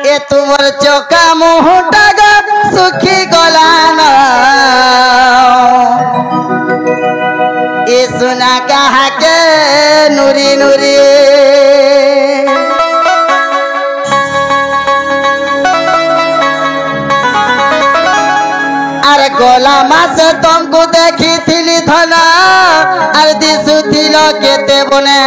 ए तुमर चौका मुहटा ग सुखी गलान ए सुना कहा के नूरी नूरी अरे गोला मास तुमको देखी थिली धना अरे दिसु थिलो केते बने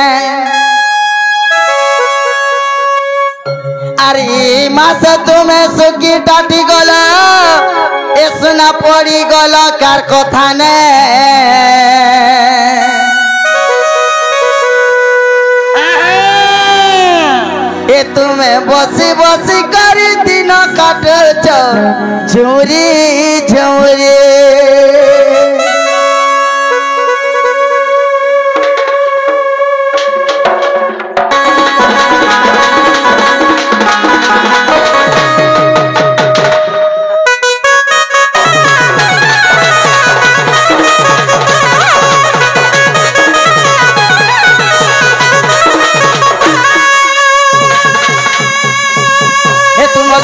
अरे मास तुम्हें सुखी टाटी गला ए सुना पड़ी गला कार कथा ने ए तुम्हें बसी बसी करी दिन काट झूरी झूरी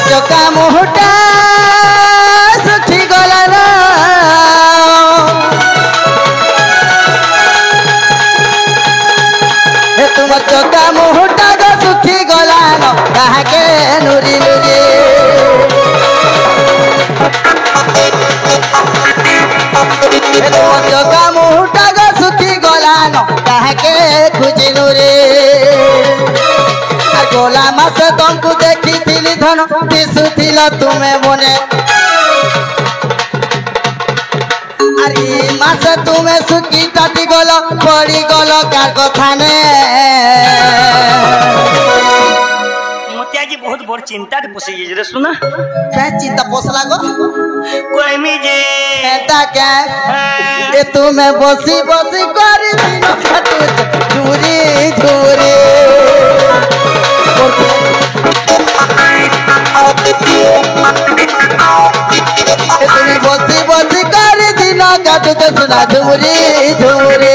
चौका मुहटा सुखी गला तुम चौका मुहटा ग सुखी गला कहा के नूरी नूरी तुम चौका मुहटा ग सुखी गला कहा के खुजी नूरी गोला मास तुमको देखी थिली धन दिसु थिलो तुम्हें बने अरे मास तुम्हें सुखी टाटी गलो पड़ी गलो कार कथा ने मोतिया जी बहुत बड़ चिंता पोसे रे सुना क्या चिंता पोसला गो कोई मी जे कहता क्या ए तुम्हें बसी बसी करी दिनो खटू झूरी झूरी तुम्हें बसी बसी कर दिन काटू तो सुना झूरी झूरी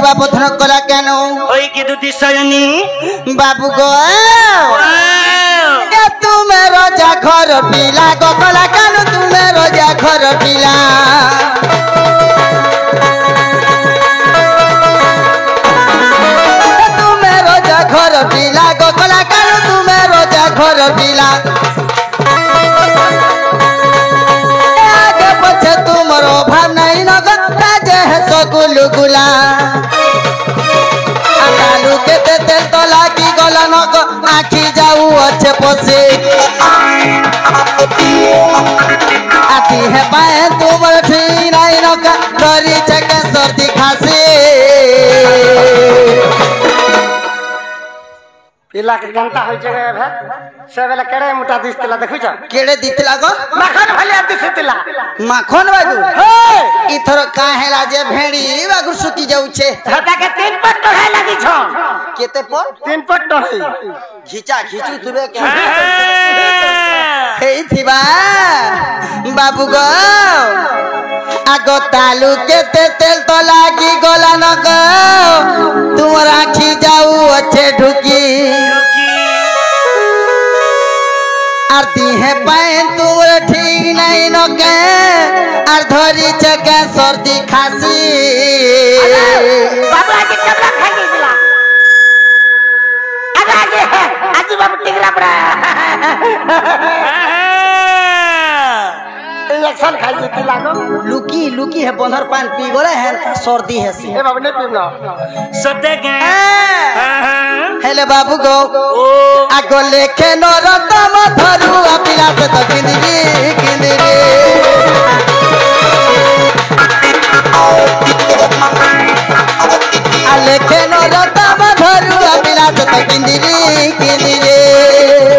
बाबू धन कला केन ओई के दुती सयनी बाबू गो ए तुमे रोजा घर पिला गो कला केन तुमे रोजा घर पिला तुमे रोजा घर पिला गो कला केन तुमे रोजा घर पिला आगे पछे तुमरो भाव नहीं न ताजे है सगुलु गुला आलू के तेल तो लागी गला नक आखी जाऊ अच्छे पसे आती है पाए तुम ठीक नहीं नका डरी चके सर्दी खासी पिला के जनता होय जगह है से बेला केड़े मोटा दिसतला देखु छ केड़े दितला गो माखन भलिया दिसतला माखन बागु हे इथर काहेला जे भेड़ी बागु सुकी जाऊ छे हटा के 3 पट टोहे लागी छ केते पर 3 पट टोहे घिचा घिचू तुबे के हे थिबा बाबू गो आगो तालू के तेल तो लागी गला न गो तुम राखी जाऊ अच्छे ढुकी आरती है पैन तुम ठीक नहीं न के आर धरी चके सर्दी खासी बाबू आज कपड़ा खा गेला आज बाबू टिगरा पड़ा इंजेक्शन खाई देती लागो लुकी लुकी है बंधर पान पी गले है सर्दी है सी ए बाबू नहीं पीना सते के हेले बाबू गो आगो लेखे नरतम धरू अपिला से तो किंदरी किंदरी आ लेखे नरतम धरू अपिला से तो किंदरी किंदरी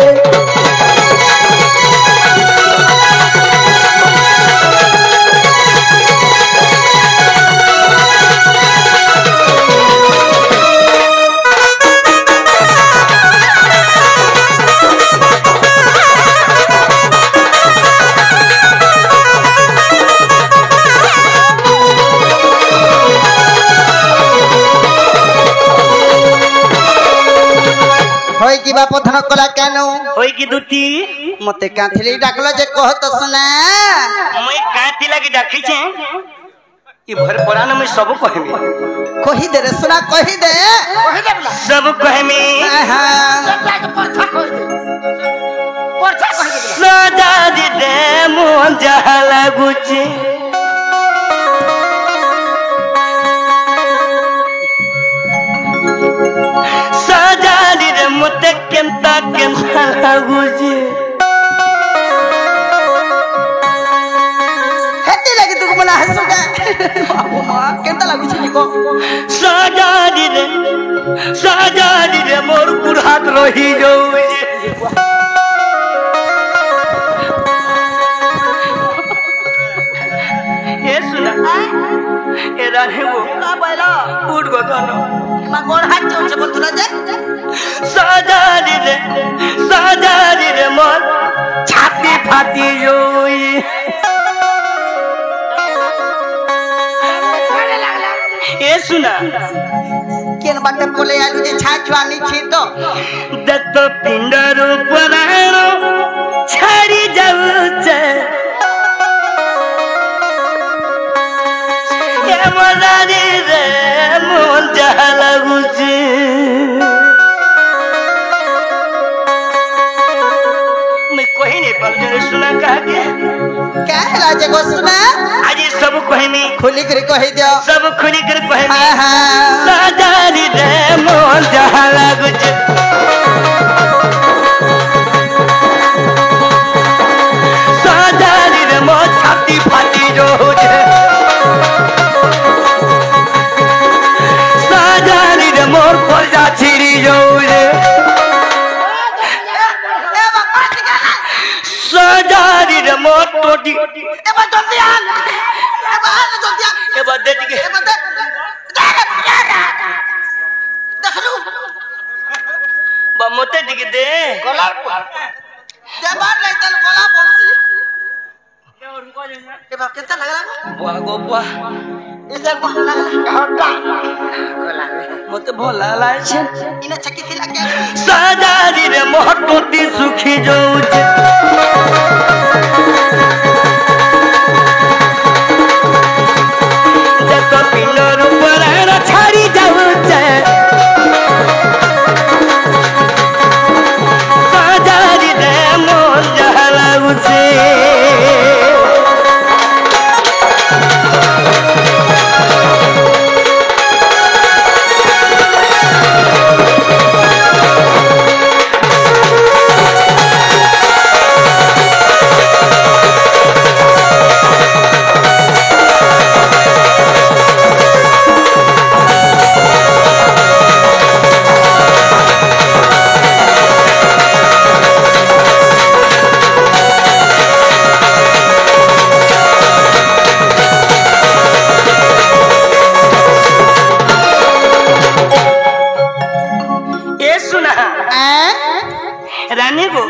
होई की बाप धन कला केनो होई की दुती मते काथिली डाकलो जे कहत सुना मैं काती लगी डाकी छे ई भर पुराण में सब कहमी कही दे रे सुना कही दे सब कहमी सदा दे मोहन जहाला गुची मते केंता केंता लागुजी हेती लगी तू मला हसुगा बाबू मां केंता लागुची निको साजादी रे मोर कुरात रही जोजी ए सुना ए रानी वो का बैला उठ गो दोनो मा गोड़ हाथ चोचे बोल तुला जे साजादी रे मोर छाती फाटी जोई ए सुना केन बाटे बोले आलू जे छाछवानी छी तो दत्त पिंडर पुराण छाड़ी जाउचे ए मरारी रे मोन जहाला गुची मैं कोई नहीं पल सुना कहा के क्या है राजे को सुना आज सब कहमी खुली कर कही दियो सब खुली कर कहमी हां हां साजारी रे मोन जहाला गुची साजारी रे मोन छाती फाटी जो होजे साजारी रे मोर पर्जा छिड़ी जोजे साजारी रे मोर टोटी ए बा जल्दी आ ए बा दे दिगे ए बा देख लू बा मोते दिगे दे गोला जबान नहीं तल गोला बोलसी ए बा केंता लगला बुआ गो बुआ इधर बोल लगला हटा मोते भोला लाय छे इने छकी थी लगे साजारी रे मोर टोटी सुखी जोजे जत पिंडर पुराण छाड़ी जाउचे साजारी रे मोन जहाला गुची रानी को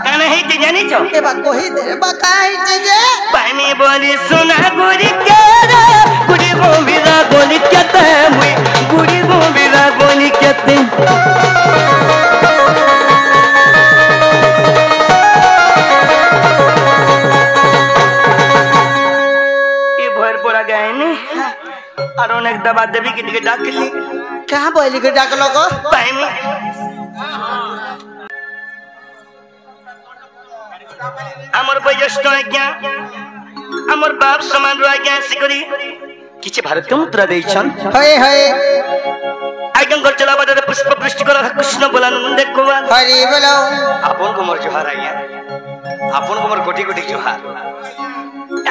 काना है ते जानी छो ए बा कोही दे बा काई जे पानी बोली सुना गुरी के रे गुरी गोविरा गोली केते मुई गुरी गोविरा गोली केते ये भर पड़ा गए ने और अनेक दबा देवी के डाक ली कहां बोली के डाक लोगो पानी আমার বয়োজ্যেষ্ঠ আজ্ঞা আমার বাপ সমান আজ্ঞা আসিকরি কিছু ভারতীয় মুদ্রা দিয়েছেন হয়ে হয়ে আজ্ঞাঙ্কর চলাবাদের পুষ্প বৃষ্টি করা কৃষ্ণ বলানন্দে কুমার হরি বলো আপন কুমার জোহার আজ্ঞা আপন কুমার কোটি কোটি জোহার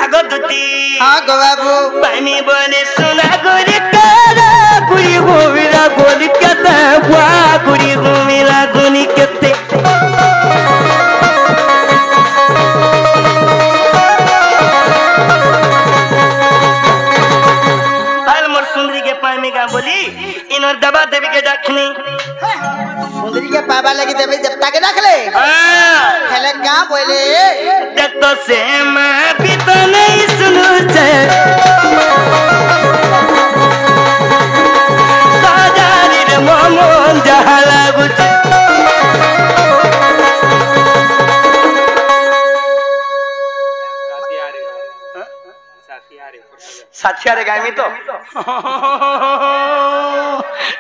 আগদতি হ্যাঁ গো বাবু পানি বনে সোনা গরি কারা গুড়ি গোবিরা গলি কেতে ওয়া গুড়ি গোবিরা গনি কেতে आलमर सुंदरी के पाए में का बोली इन्हों दबा देवी के डाकनी सुंदरी के पाबा लगी देवी देवता के रख ले हेले का बोले जब तो से मैं भी तो नहीं सुनू चे साजारी रे मोमोन जहाला गुच साथियारे गाय में तो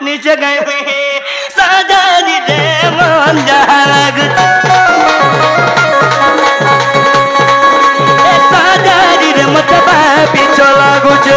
नीचे गाय में साजारी रे मोमोन जहाला गुच साजारी रे मतबा पिछला गुच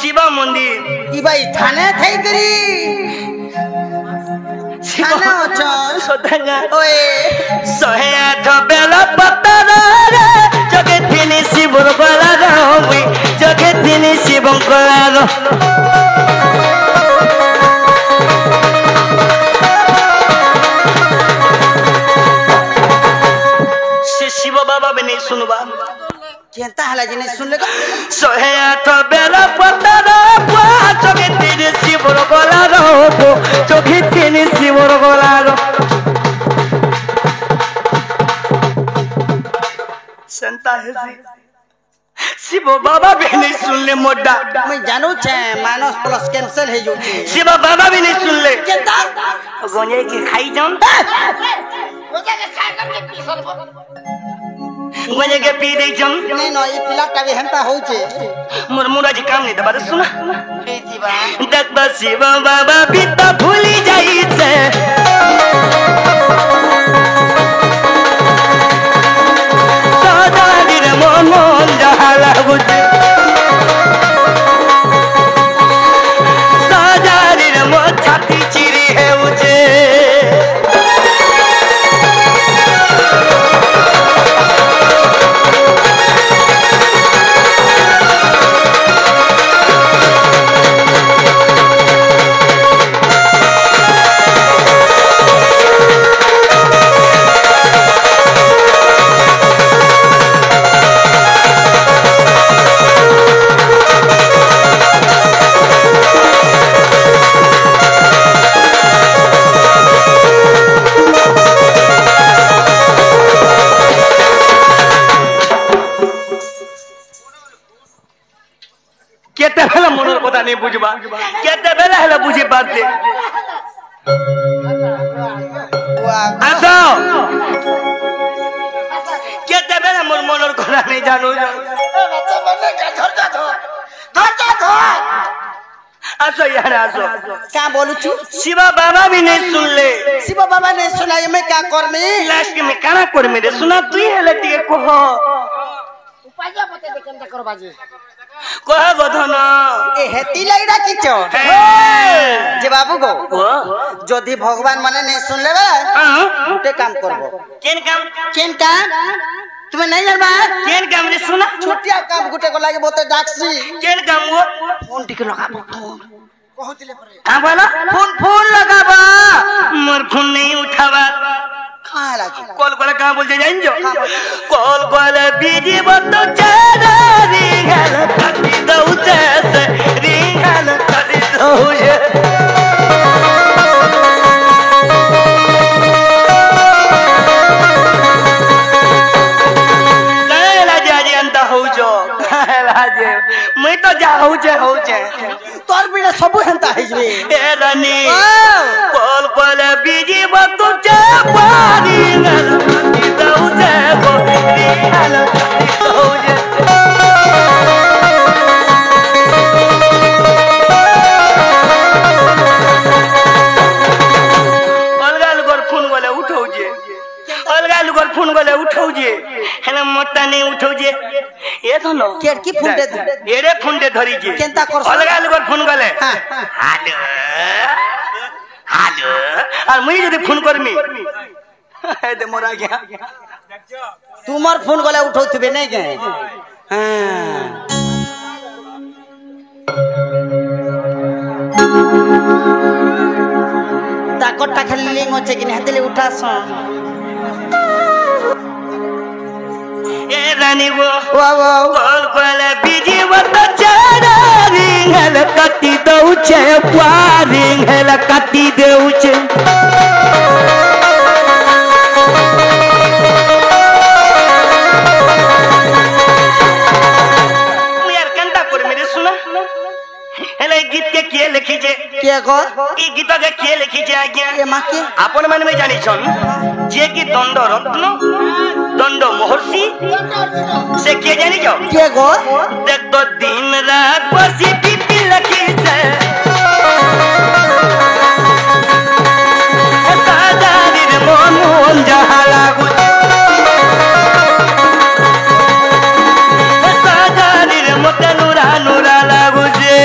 शिवा मंदिर ई भाई थाने थई करी थाने ओचन सोदंगा ओए सहे आठ बेला पत्तरा रे जगे थिनी शिवर गला रे जगे थिनी शिवं गला रे से शिव बाबा भी नहीं सुनबा केंता हला जिने सुन ले सहे आठ बेला पत्तरा पा जगे थिनी शिवर गला रे जगे थिनी शिवर गला रे संता है शिव बाबा भी नहीं सुन ले मोटा मैं जानू छे माइनस प्लस कैंसिल हे जोची शिव बाबा भी नहीं सुन ले केंता गोंजे के खाई जाऊं गोंजे के खाई करके पी सरबो गोंजे के पी दे जाऊं नहीं नो ई पिला का भी हंता होचे मोर मुरा जी काम नहीं दबा सुना बेटी बा देखबा शिव बाबा भी तो भूली जाई से सादारी रे मन जहाला गुज सादारी रे मो छाती चिरी है उजे केते बेला मनोर पता नहीं बुझबा केते बेला हला बुझी बात दे आसो केते बेला मोर मनोर কথা नहीं जानू आसो यार आसो क्या बोलू छू शिवा बाबा भी नहीं सुन ले शिव बाबा ने सुना ये मैं क्या कर में लास्ट में काना कर मेरे सुना तू ही हले ती को उपाय बते दे केनता कर बाजी कह गधन ए हेती लगड़ा किचो जे बाबू गो जदी भगवान माने नहीं सुन लेबे उठे काम करबो केन काम তুমি নাই জানবা কেন কাম রে শোনা छोटिया काम गुटे को लागे बोते डाक्सी কেন কাম গো फोन टिके लगाबो फोन कहतिले परे हाँ बोला फोन लगाबा मोर फोन नहीं उठावा कहां लागे कॉल करे कहां बोलते जाइन जो कॉल करे बिजी बतो चारा रिंगल कटी दऊ से रिंगल कटी दऊ से मैं तो जा हो जे तोर बिना सब हंता है जे ए रानी कॉल करे बिजी बतो चारी गल कटी दऊ से रिंगल कटी दऊ से फोन गले उठाऊ जे हेने मोटा नहीं उठाऊ जे ए धनो केर की फोन दे एरे फोन दे धरी जे केनता कर अलगा अलगा फोन गले हेलो हेलो और मुई जदी फोन करमी ए दे मोरा गया तुमर फोन गले उठाउतबे नहीं के हां ताकटा खाली लिंग होचे कि हातेले उठास ए रानी वो वाह वाह कॉल करे बिजी बता चारा रिंगल कटी दऊ छे रिंगल कटी देऊ छे यार कंटा कर मेरे सुना हेले गीत के लिखी जे के को ई गीत के लिखी जे आज्ञा ए मां के आपन मन में जानी छन जे की दंड रत्न दंड महर्षि से के जानी जाओ के गो देख तो दिन रात बसी पीपी लखी से सादारीर मन मन जहा लागू सादारीर मत नुरा नुरा लागू जे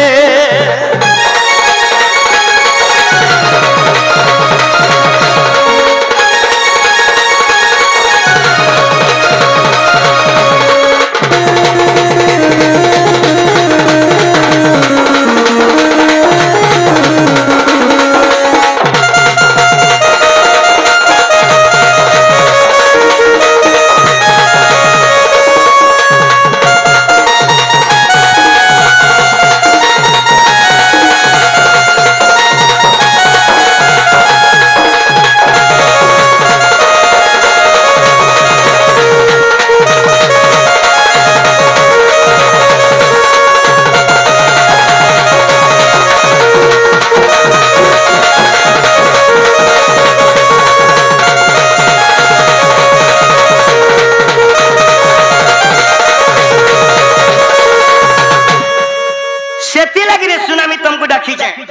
सेती लगी रे सुनामी तुमको डाकी जाए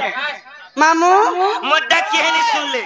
मामू मोटा के नहीं सुन ले